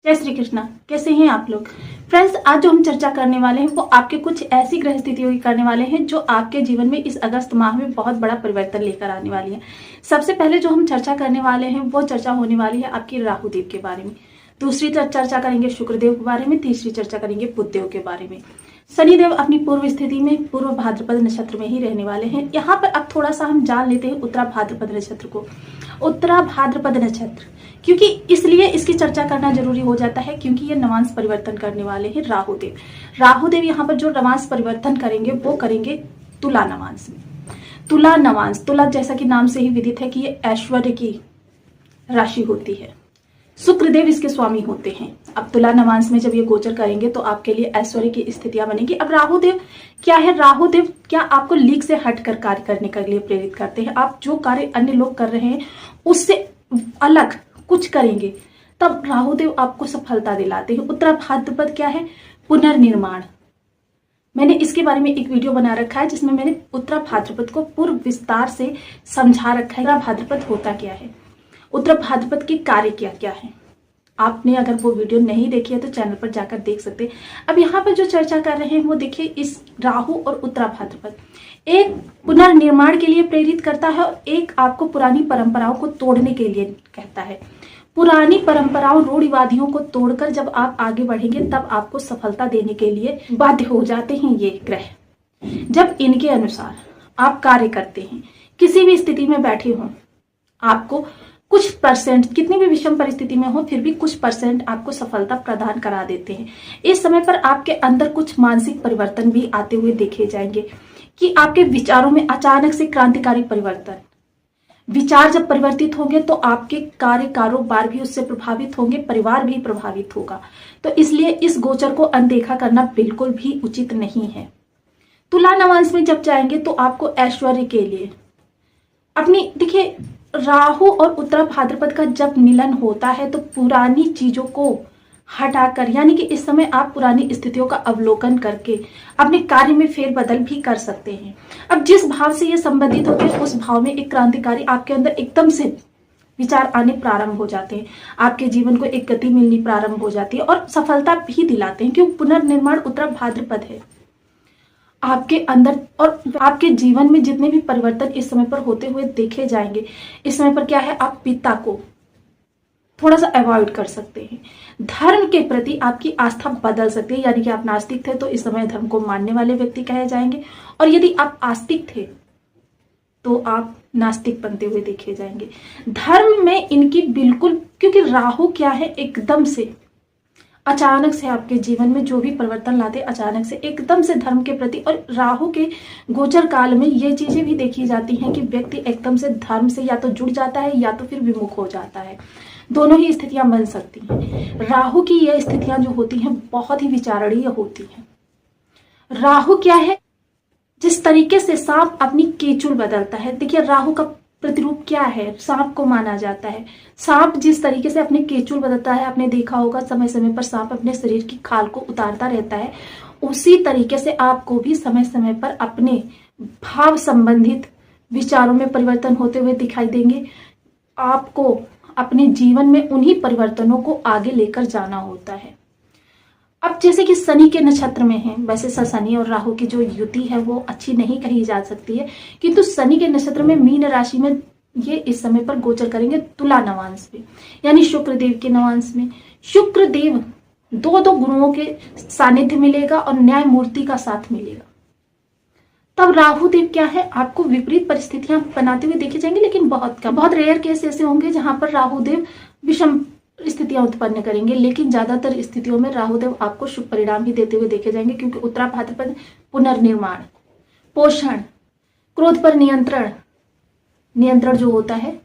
जय श्री कृष्णा। कैसे हैं आप लोग फ्रेंड्स? आज जो हम चर्चा करने वाले हैं वो आपके कुछ ऐसी ग्रह स्थितियों की करने वाले हैं जो आपके जीवन में इस अगस्त माह में बहुत बड़ा परिवर्तन लेकर आने वाली है। सबसे पहले जो हम चर्चा करने वाले हैं वो चर्चा होने वाली है आपकी राहु देव के बारे में। दूसरी चर्चा करेंगे शुक्रदेव के बारे में। तीसरी चर्चा करेंगे बुध देव के बारे में। शनिदेव अपनी पूर्व स्थिति में पूर्व भाद्रपद नक्षत्र में ही रहने वाले हैं। यहाँ पर अब थोड़ा सा हम जान लेते हैं उत्तरा भाद्रपद नक्षत्र को। उत्तरा भाद्रपद नक्षत्र क्योंकि इसलिए इसकी चर्चा करना जरूरी हो जाता है क्योंकि ये नवांश परिवर्तन करने वाले हैं राहुदेव। राहुदेव यहाँ पर जो नवांश परिवर्तन करेंगे वो करेंगे तुला नवांश में। तुला नवांश, तुला जैसा कि नाम से ही विदित है कि ये ऐश्वर्य की राशि होती है। शुक्रदेव इसके स्वामी होते हैं। अब तुला नवांश में जब ये गोचर करेंगे तो आपके लिए ऐश्वर्य की स्थितियां बनेगी। अब राहुदेव क्या है? राहुदेव क्या आपको लीक से हटकर कार्य करने के लिए प्रेरित करते हैं। आप जो कार्य अन्य लोग कर रहे हैं उससे अलग कुछ करेंगे तब राहुदेव आपको सफलता दिलाते हैं। उत्तरा भाद्रपद क्या है? पुनर्निर्माण। मैंने इसके बारे में एक वीडियो बना रखा है जिसमें मैंने उत्तरा भाद्रपद को पूर्व विस्तार से समझा रखा है। उत्तरा भाद्रपद होता क्या है, उत्तरा भाद्रपद के कार्य क्या क्या है। आपने अगर वो वीडियो नहीं देखी है तो चैनल पर जाकर देख सकते हैं। अब यहाँ पर जो चर्चा कर रहे हैं वो देखिए, इस राहु और उत्तरा भाद्रपद एक पुनर्निर्माण के लिए प्रेरित करता है और एक आपको पुरानी परंपराओं को तोड़ने के लिए कहता है। पुरानी परंपराओं रूढ़िवादियों को तोड़कर जब आप आगे बढ़ेंगे तब आपको सफलता देने के लिए बाध्य हो जाते हैं ये ग्रह। जब इनके अनुसार आप कार्य करते हैं, किसी भी स्थिति में बैठे हों, आपको कुछ परसेंट, कितनी भी विषम परिस्थिति में हो फिर भी कुछ परसेंट आपको सफलता प्रदान करा देते हैं। इस समय पर आपके अंदर कुछ मानसिक परिवर्तन भी आते हुए देखे जाएंगे कि आपके विचारों में अचानक से क्रांतिकारी परिवर्तन। विचार जब परिवर्तित होंगे तो आपके कार्य कारोबार भी उससे प्रभावित होंगे, परिवार भी प्रभावित होगा। तो इसलिए इस गोचर को अनदेखा करना बिल्कुल भी उचित नहीं है। तुला नवांश में जब जाएंगे तो आपको ऐश्वर्य के लिए अपनी, देखिए राहु और उत्तरा भाद्रपद का जब मिलन होता है तो पुरानी चीजों को हटाकर, यानी कि इस समय आप पुरानी स्थितियों का अवलोकन करके अपने कार्य में फेरबदल भी कर सकते हैं। अब जिस भाव से ये संबंधित होते हैं उस भाव में एक क्रांतिकारी आपके अंदर एकदम से विचार आने प्रारंभ हो जाते हैं। आपके जीवन को एक गति मिलनी प्रारंभ हो जाती है और सफलता भी दिलाते हैं क्योंकि पुनर्निर्माण उत्तरा भाद्रपद है। आपके अंदर और आपके जीवन में जितने भी परिवर्तन इस समय पर होते हुए देखे जाएंगे, इस समय पर क्या है, आप पिता को थोड़ा सा अवॉइड कर सकते हैं। धर्म के प्रति आपकी आस्था बदल सकती है, यानी कि आप नास्तिक थे तो इस समय धर्म को मानने वाले व्यक्ति कहे जाएंगे, और यदि आप आस्तिक थे तो आप नास्तिक बनते हुए देखे जाएंगे। धर्म में इनकी बिल्कुल, क्योंकि राहु क्या है, एकदम से अचानक से आपके जीवन में जो भी परिवर्तन लाते अचानक से एकदम से धर्म के प्रति, और राहु के गोचर काल में ये चीजें भी देखी जाती हैं कि व्यक्ति एकदम से धर्म से या तो जुड़ जाता है या तो फिर विमुख हो जाता है। दोनों ही स्थितियां बन सकती हैं। राहु की ये स्थितियां जो होती हैं बहुत ही विचारणीय होती हैं। राहु क्या है? जिस तरीके से सांप अपनी केचुल बदलता है, देखिए राहु का प्रतिरूप क्या है, सांप को माना जाता है। सांप जिस तरीके से अपने केचुल बदलता है, आपने देखा होगा समय समय पर सांप अपने शरीर की खाल को उतारता रहता है, उसी तरीके से आपको भी समय समय पर अपने भाव संबंधित विचारों में परिवर्तन होते हुए दिखाई देंगे। आपको अपने जीवन में उन्हीं परिवर्तनों को आगे लेकर जाना होता है। अब जैसे कि शनि के नक्षत्र में है, वैसे शनि और राहु की जो युति है वो अच्छी नहीं कही जा सकती है, किंतु शनि के नक्षत्र में मीन राशि में ये इस समय पर गोचर करेंगे तुला नवांश में, यानी शुक्रदेव के नवांश में। शुक्रदेव दो गुरुओं के सानिध्य मिलेगा और न्याय मूर्ति का साथ मिलेगा। तब राहुदेव क्या है, आपको विपरीत परिस्थितियां बनाते हुए देखे जाएंगे, लेकिन बहुत रेयर केस ऐसे होंगे जहां पर राहुदेव विषम स्थितियां उत्पन्न करेंगे, लेकिन ज्यादातर स्थितियों में राहुदेव आपको शुभ परिणाम ही देते हुए देखे जाएंगे क्योंकि उत्तरा भाद्रपद पुनर्निर्माण, पोषण, क्रोध पर नियंत्रण जो होता है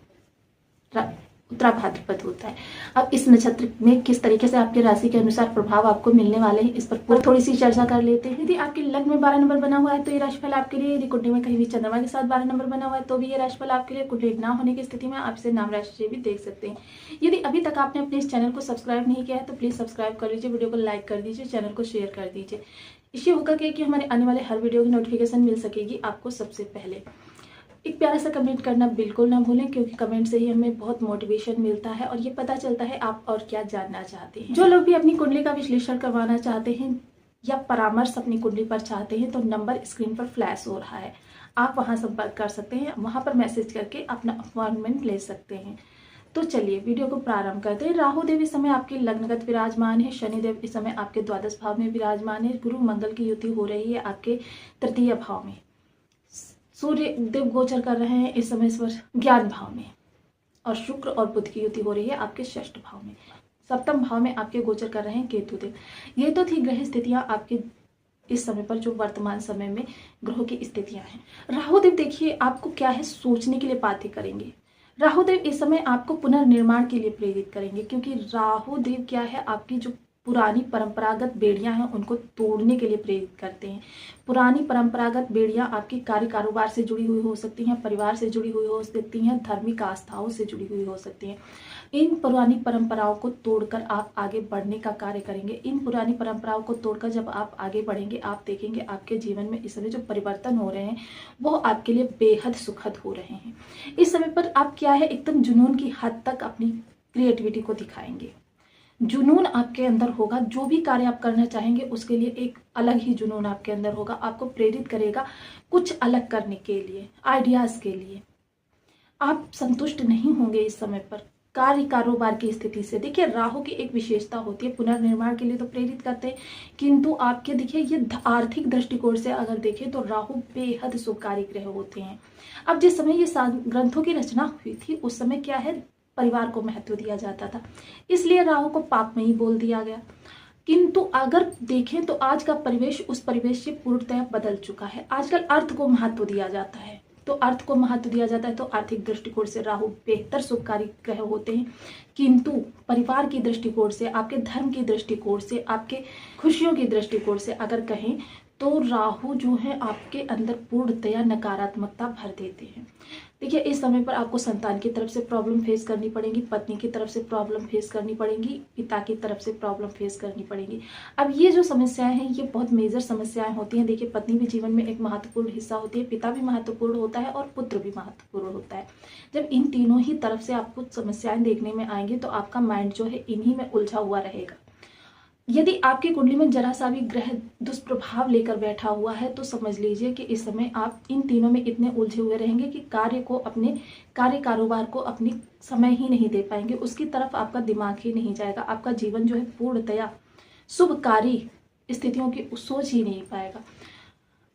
उत्तरा भाद्रपद होता है। अब इस नक्षत्र में किस तरीके से आपके राशि के अनुसार प्रभाव आपको मिलने वाले हैं इस पर थोड़ी सी चर्चा कर लेते हैं। यदि आपके लग्न में 12 नंबर बना हुआ है तो ये राशिफल आपके लिए, यदि कुंडली में कहीं भी चंद्रमा के साथ 12 नंबर बना हुआ है तो भी ये राशिफल आपके लिए। कुंडली ना होने की स्थिति में आप इसे नाम राशि से भी देख सकते हैं। यदि अभी तक आपने अपने इस चैनल को सब्सक्राइब नहीं किया है तो प्लीज सब्सक्राइब कर लीजिए, वीडियो को लाइक कर दीजिए, चैनल को शेयर कर दीजिए। इससे होगा कि हमारे आने वाले हर वीडियो की नोटिफिकेशन मिल सकेगी आपको सबसे पहले। एक प्यारा सा कमेंट करना बिल्कुल ना भूलें, क्योंकि कमेंट से ही हमें बहुत मोटिवेशन मिलता है और ये पता चलता है आप और क्या जानना चाहते हैं। जो लोग भी अपनी कुंडली का विश्लेषण करवाना चाहते हैं या परामर्श अपनी कुंडली पर चाहते हैं तो नंबर स्क्रीन पर फ्लैश हो रहा है, आप वहां संपर्क कर सकते हैं, वहां पर मैसेज करके अपना अपॉइंटमेंट ले सकते हैं। तो चलिए वीडियो को प्रारंभ करते हैं। राहु देव इस समय आपके लग्नगत विराजमान है, शनि देव इस समय आपके द्वादश भाव में विराजमान है, गुरु मंगल की युति हो रही है आपके तृतीय भाव में, सूर्य देव गोचर कर रहे हैं इस समय ज्ञान भाव में, और शुक्र और बुध की युति हो रही है आपके षष्ठ भाव में, सप्तम भाव में आपके गोचर कर रहे हैं केतु देव। ये तो थी ग्रह स्थितियां आपके इस समय पर, जो वर्तमान समय में ग्रहों की स्थितियां हैं। राहु देव देखिए आपको क्या है, सोचने के लिए बातें करेंगे। राहु देव इस समय आपको पुनर्निर्माण के लिए प्रेरित करेंगे, क्योंकि राहु देव क्या है, आपकी जो पुरानी परंपरागत बेड़ियां हैं उनको तोड़ने के लिए प्रेरित करते हैं। पुरानी परंपरागत बेड़ियां आपकी कार्य कारोबार से जुड़ी हुई हो सकती हैं, परिवार से जुड़ी हुई हो सकती हैं, धार्मिक आस्थाओं से जुड़ी हुई हो सकती हैं। इन पुरानी परंपराओं को तोड़कर आप आगे बढ़ने का कार्य करेंगे। इन पुरानी परंपराओं को तोड़कर जब आप आगे बढ़ेंगे, आप देखेंगे आपके जीवन में इस समय जो परिवर्तन हो रहे हैं वो आपके लिए बेहद सुखद हो रहे हैं। इस समय पर आप क्या है, एकदम जुनून की हद तक अपनी क्रिएटिविटी को दिखाएंगे। जुनून आपके अंदर होगा, जो भी कार्य आप करना चाहेंगे उसके लिए एक अलग ही जुनून आपके अंदर होगा, आपको प्रेरित करेगा कुछ अलग करने के लिए, आइडियाज के लिए। आप संतुष्ट नहीं होंगे इस समय पर कार्य कारोबार की स्थिति से। देखिए राहु की एक विशेषता होती है, पुनर्निर्माण के लिए तो प्रेरित करते हैं, किंतु आपके देखिए ये आर्थिक दृष्टिकोण से अगर देखें तो राहु बेहद शुभकारी ग्रह होते हैं। अब जिस समय ये ग्रंथों की रचना हुई थी उस समय क्या है, परिवार को महत्व दिया जाता था, इसलिए राहु को पाप में ही बोल दिया गया। किंतु अगर देखें तो आज का परिवेश उस परिवेश से पूर्णतः बदल चुका है। आजकल अर्थ को महत्व दिया जाता है, तो अर्थ को महत्व दिया जाता है, तो आर्थिक दृष्टिकोण से राहु बेहतर शुभकारी ग्रह होते हैं। किंतु परिवार की दृष्टिकोण से, आपके धर्म की दृष्टिकोण से, आपके खुशियों की दृष्टिकोण से अगर कहें तो राहु जो है आपके अंदर पूर्णतया नकारात्मकता भर देते हैं। देखिए इस समय पर आपको संतान की तरफ से प्रॉब्लम फेस करनी पड़ेगी, पत्नी की तरफ से प्रॉब्लम फेस करनी पड़ेगी, पिता की तरफ से प्रॉब्लम फेस करनी पड़ेगी। अब ये जो समस्याएं हैं ये बहुत मेजर समस्याएं होती हैं। देखिए पत्नी भी जीवन में एक महत्वपूर्ण हिस्सा होती है, पिता भी महत्वपूर्ण होता है और पुत्र भी महत्वपूर्ण होता है। जब इन तीनों ही तरफ से आपको समस्याएं देखने में आएंगी तो आपका माइंड जो है इन्हीं में उलझा हुआ रहेगा। यदि आपकी कुंडली में जरा सा भी ग्रह दुष्प्रभाव लेकर बैठा हुआ है तो समझ लीजिए कि इस समय आप इन तीनों में इतने उलझे हुए रहेंगे कि कार्य को, अपने कार्य कारोबार को अपनी समय ही नहीं दे पाएंगे, उसकी तरफ आपका दिमाग ही नहीं जाएगा। आपका जीवन जो है पूर्णतया शुभकारी स्थितियों की सोच ही नहीं पाएगा।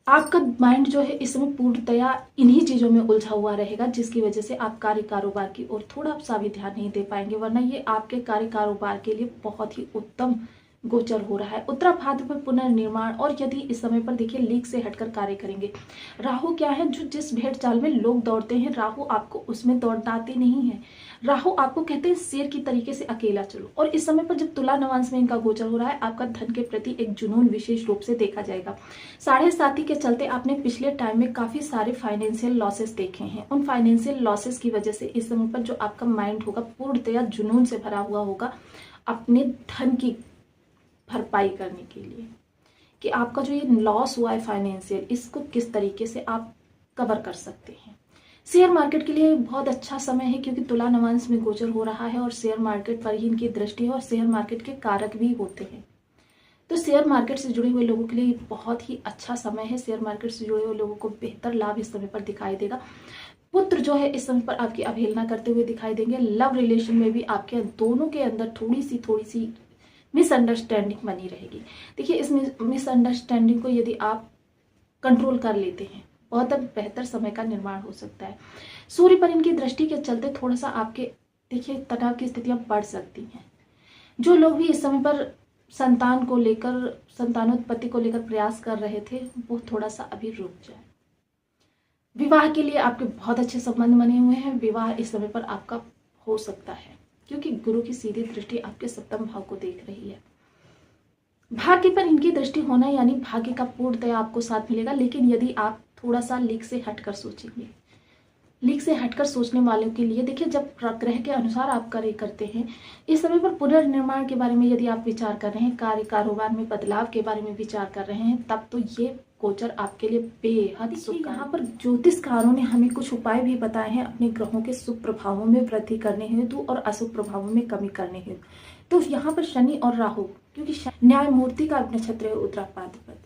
आपका माइंड जो है इस समय पूर्णतया इन्हीं चीजों में उलझा हुआ रहेगा, जिसकी वजह से आप कार्य कारोबार की ओर थोड़ा सा भी ध्यान नहीं दे पाएंगे, वरना ये आपके कार्य कारोबार के लिए बहुत ही उत्तम गोचर हो रहा है। उत्तरा भाद्रपद पर पुनर्निर्माण, और यदि इस समय पर देखिए लीक से हटकर कार्य करेंगे। राहु क्या है, जो जिस भेड़ चाल में लोग दौड़ते हैं राहु आपको उसमें दौड़ाते नहीं है। राहु आपको कहते हैं शेर की तरीके से अकेला चलो। और इस समय पर जब तुला नवांश में इनका गोचर हो रहा है, आपका धन के प्रति एक जुनून विशेष रूप से देखा जाएगा। 7.5 के चलते आपने पिछले टाइम में काफी सारे फाइनेंशियल लॉसेस देखे हैं। उन फाइनेंशियल लॉसेस की वजह से इस समय पर जो आपका माइंड होगा पूर्णतया जुनून से भरा हुआ होगा अपने धन की भरपाई करने के लिए, कि आपका जो ये लॉस हुआ है फाइनेंशियल, इसको किस तरीके से आप कवर कर सकते हैं। शेयर मार्केट के लिए बहुत अच्छा समय है, क्योंकि तुला नवांश में गोचर हो रहा है और शेयर मार्केट पर ही इनकी दृष्टि है और शेयर मार्केट के कारक भी होते हैं। तो शेयर मार्केट से जुड़े हुए लोगों के लिए बहुत ही अच्छा समय है। शेयर मार्केट से जुड़े हुए लोगों को बेहतर लाभ इस समय पर दिखाई देगा। पुत्र जो है इस समय पर आपकी अवहेलना करते हुए दिखाई देंगे। लव रिलेशन में भी आपके दोनों के अंदर थोड़ी सी मिसअंडरस्टैंडिंग बनी रहेगी। देखिए इस मिसअंडरस्टैंडिंग को यदि आप कंट्रोल कर लेते हैं, बहुत बेहतर समय का निर्माण हो सकता है। सूर्य पर इनकी दृष्टि के चलते थोड़ा सा आपके देखिए तनाव की स्थितियां बढ़ सकती हैं। जो लोग भी इस समय पर संतान को लेकर, संतानोत्पत्ति को लेकर प्रयास कर रहे थे, वो थोड़ा सा अभी रुक जाए। विवाह के लिए आपके बहुत अच्छे संबंध बने हुए हैं। विवाह इस समय पर आपका हो सकता है, क्योंकि गुरु की सीधी दृष्टि आपके सप्तम भाव को देख रही है। भाग्य पर इनकी दृष्टि होना यानी भाग्य का पूर्णतया आपको साथ मिलेगा। लेकिन यदि आप थोड़ा सा लीक से हटकर सोचेंगे, लीक से हटकर सोचने वालों के लिए देखिए, जब ग्रह के अनुसार आप कार्य करते हैं, इस समय पर पुनर्निर्माण के बारे में यदि आप विचार कर रहे हैं, कार्य कारोबार में बदलाव के बारे में विचार कर रहे हैं, तब तो ये गोचर आपके लिए बेहद शुभ। यहाँ पर ज्योतिषकारों ने हमें कुछ उपाय भी बताए हैं अपने ग्रहों के शुभ प्रभावों में वृद्धि करने हेतु और अशुभ प्रभावों में कमी करने हेतु। तो यहाँ पर शनि और राहु, क्योंकि न्यायमूर्ति का नक्षत्र है उत्तरापाद्रपद,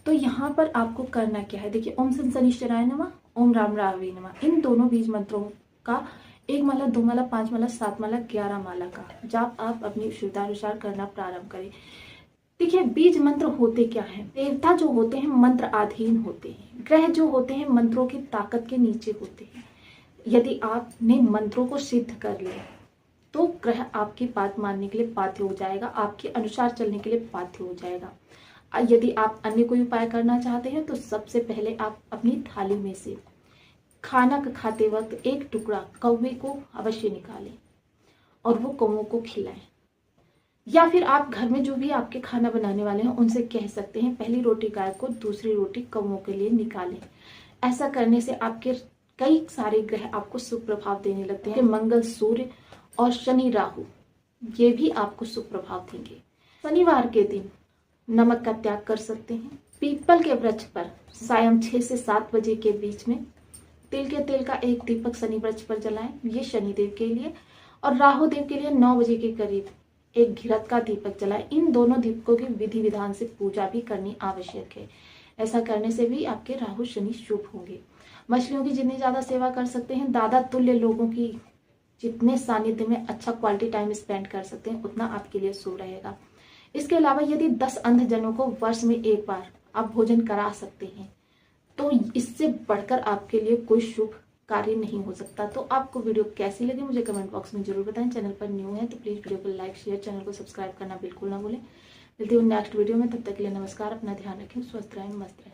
तो यहाँ पर आपको करना क्या है, देखिए ओम शनिश्चराय नमः, ओम राम रावे नमः, इन दोनों बीज मंत्रों का 1 माला, 2 माला, 5 माला, 7 माला, 11 माला का जाप आप अपनी सुविधानुसार करना प्रारंभ करें। देखिए बीज मंत्र होते क्या हैं, देवता जो होते हैं मंत्र अधीन होते हैं, ग्रह जो होते हैं मंत्रों की ताकत के नीचे होते हैं। यदि आपने मंत्रों को सिद्ध कर लिया तो ग्रह आपकी बात मानने के लिए बाध्य हो जाएगा, आपके अनुसार चलने के लिए बाध्य हो जाएगा। यदि आप अन्य कोई उपाय करना चाहते हैं तो सबसे पहले आप अपनी थाली में से खाना खाते वक्त एक टुकड़ा कौवे को अवश्य निकालें और वो कौवों को खिलाएं। या फिर आप घर में जो भी आपके खाना बनाने वाले हैं उनसे कह सकते हैं पहली रोटी गाय को, दूसरी रोटी कौवों के लिए निकालें। ऐसा करने से आपके कई सारे ग्रह आपको शुभ प्रभाव देने लगते हैं। मंगल, सूर्य और शनि राहु ये भी आपको शुभ प्रभाव देंगे। शनिवार के दिन नमक का त्याग कर सकते हैं। पीपल के वृक्ष पर सायं 6 से 7 बजे के बीच में तिल के तेल का एक दीपक शनि वृक्ष पर जलाएं, ये शनिदेव के लिए। और राहु देव के लिए 9 बजे के करीब एक घिरत का दीपक जलाएं। इन दोनों दीपकों की विधि विधान से पूजा भी करनी आवश्यक है। ऐसा करने से भी आपके राहु शनि शुभ होंगे। मछलियों की जितनी ज्यादा सेवा कर सकते हैं, दादा तुल्य लोगों की जितने सानिध्य में अच्छा क्वालिटी टाइम स्पेंड कर सकते हैं उतना आपके लिए शुभ रहेगा। इसके अलावा यदि 10 अंधजनों को वर्ष में एक बार आप भोजन करा सकते हैं तो इससे बढ़कर आपके लिए कोई शुभ कार्य नहीं हो सकता। तो आपको वीडियो कैसी लगी मुझे कमेंट बॉक्स में जरूर बताएं। चैनल पर न्यू है तो प्लीज वीडियो को लाइक, शेयर, चैनल को सब्सक्राइब करना बिल्कुल ना भूलें। मिलती हूँ नेक्स्ट वीडियो में, तब तक के लिए नमस्कार। अपना ध्यान रखें, स्वस्थ रहें, मस्त रहें।